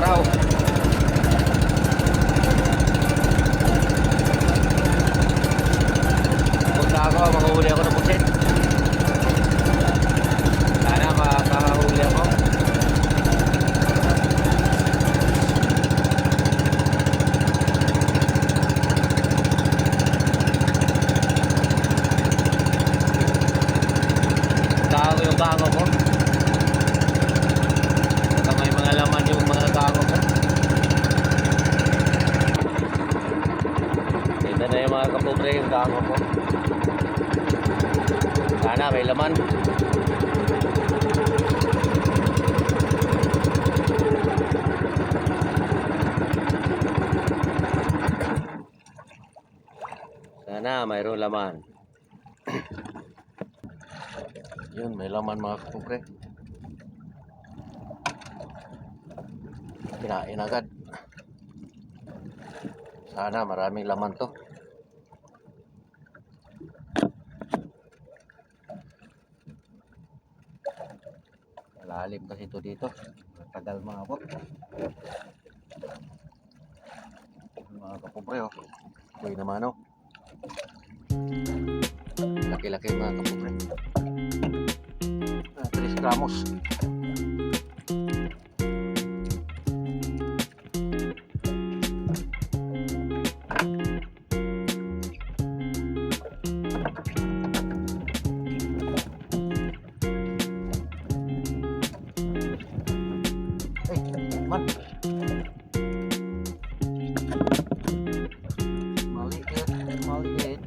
araw. Punta ako, maghuli ako ng pusit. Sana makakahuli ako. Tago yung bango ko. Baka may mga laman yung mga bango ko. Ito na yung mga kapobre yung bango ko. Sana may laman. Sana mayroong laman. Yun, may laman mga kapobre. Kinain agad. Sana maraming laman to. Malalim kasi ito dito. Tagal mga po. Mga kapobre oh. Uy naman oh. Laki-laki mga kapobre. 3 gramos. Man. Maliit.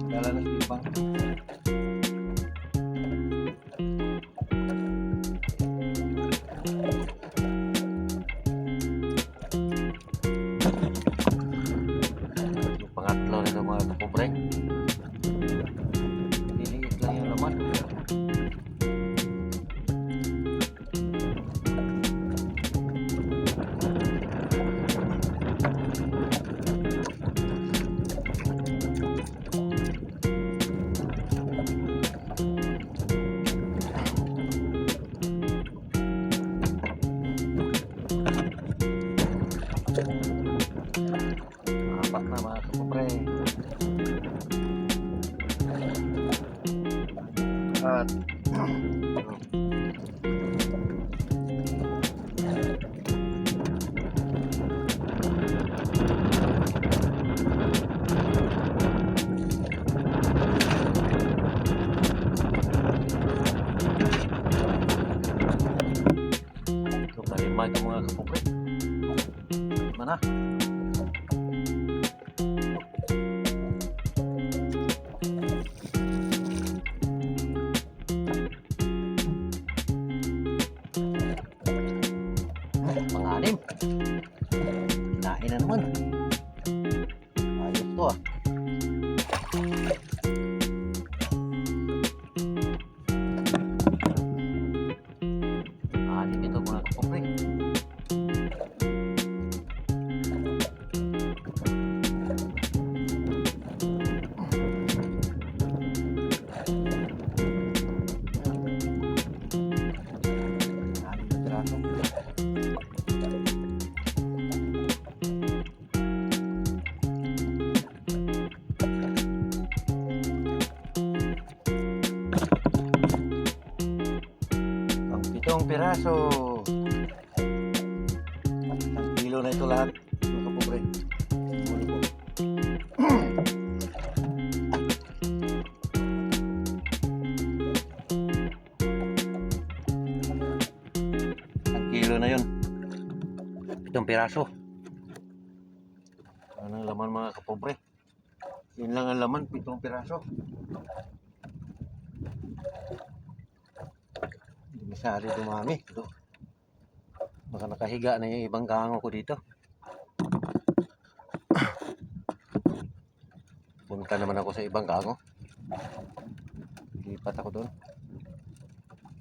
Dala na sipang. Yung pangatlo nito mga kapobre. Liliit lang yung laman. Apat na mga kapobre. At ito kalimay ka mga kapobre. Mana? Panganim. Kinain na naman. Ayos to ah. Anim ito mga kapobre. Anim na piraso. Pitong piraso. 1 kilo na ito lahat mga kapobre. Huli po. 1 kilo na yun. 7 piraso. Anong laman mga kapobre? Yun lang ang laman, 7 piraso. Masyari dumami. Baka nakahiga na yung ibang gango ko dito. Punta naman ako sa ibang gango. Lipat ako doon.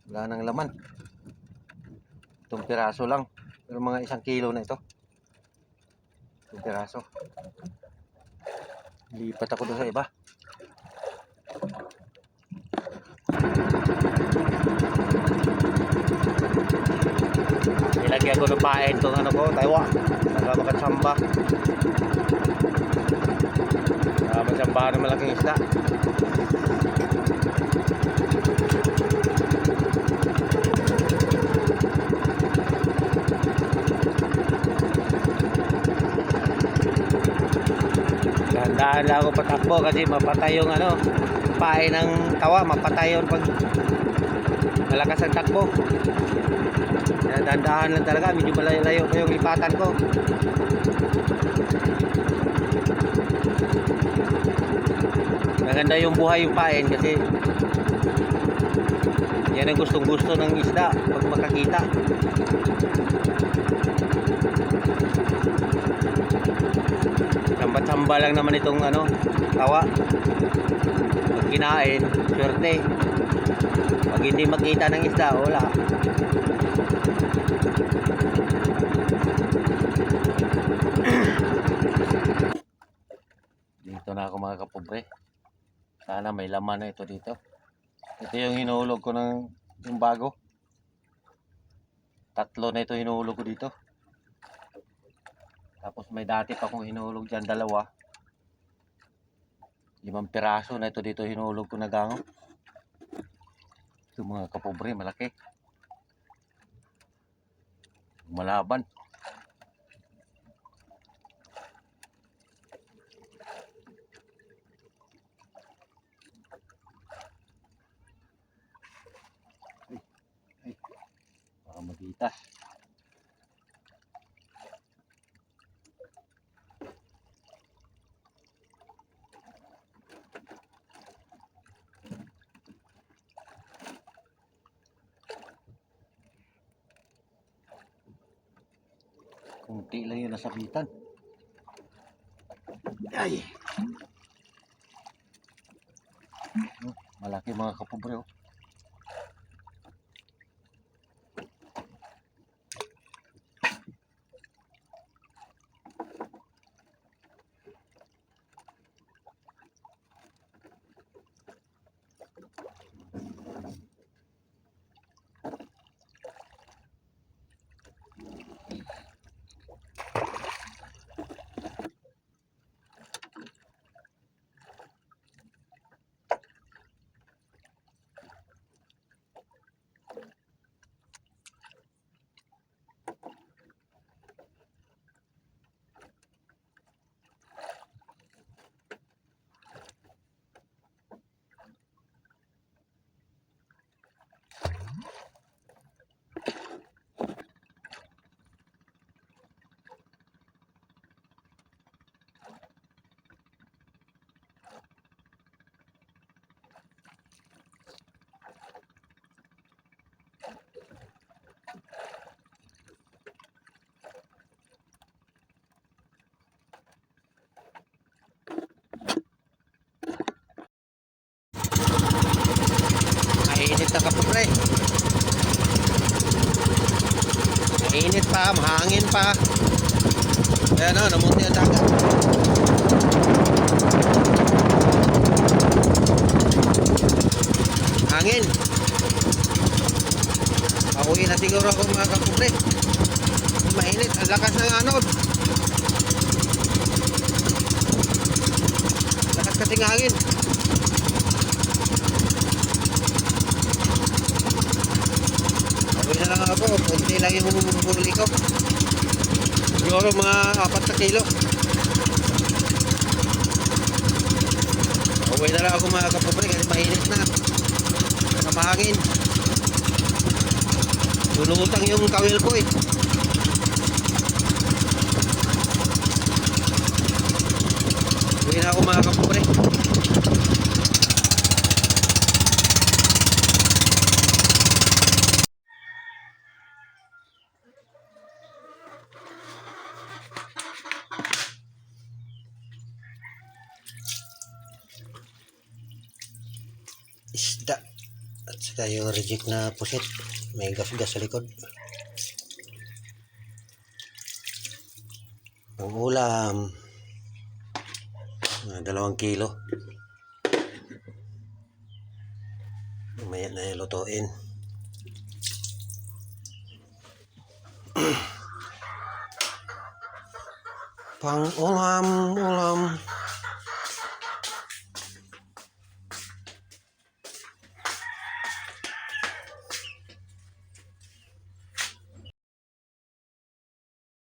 Wala nang laman. 7 piraso lang. Pero mga 1 kilo na ito. 7 piraso. Lipat ako doon sa iba. Nilagyan ko ng pain itong ano ko, taywa. Saka makatsamba. Matsambahan ng malaking isda. Dahan-dahan lang ako patakbo kasi mapatay yung ano, pain ng tawa, mapatay yun pag malakas ang takbo. Kaya dahan-dahan lang talaga, medyo malayo pa yung lipatan ko. Maganda yung buhay yung pain kasi yan ang gustong-gusto ng isda pag makakita. Samba-samba lang naman itong ano, tawa. Pag kinain, swerte. Pag hindi makita ng isda, wala. Dito na ako mga kapobre. Sana may laman na ito dito. Ito yung hinuhulog ko ng yung bago. 3 na ito hinuhulog ko dito. Tapos may dati pa akong hinuhulog dyan, 2. 5 piraso na ito dito hinuhulog ko na gango. Ito mga kapobre, malaki. Malaban. Baka magita. Kunti lang yung nasabitan. Ay! Malaki mga kapobre, oh. Mainit na kapobre. Mainit pa, mahangin pa. Ayan o, namuti ang dagat. Hangin. Pauwi na siguro ako mga kapobre. Mainit, ang lakas ng anod. Lakas kasing hangin. Pauwi na lang ako, kunti lang yung bumuli ko. Siguro mga 4 na kilo. Pauwi na lang ako mga kapobre kasi mainit na. Saka mahangin. Lulutang yung kawil ko eh. Uwi na ako mga kapobre. Isda at saka yung reject na pusit, may gas-gas sa likod. Ang ulam 2 kilo. Mamaya na ilutuin. Pang ulam.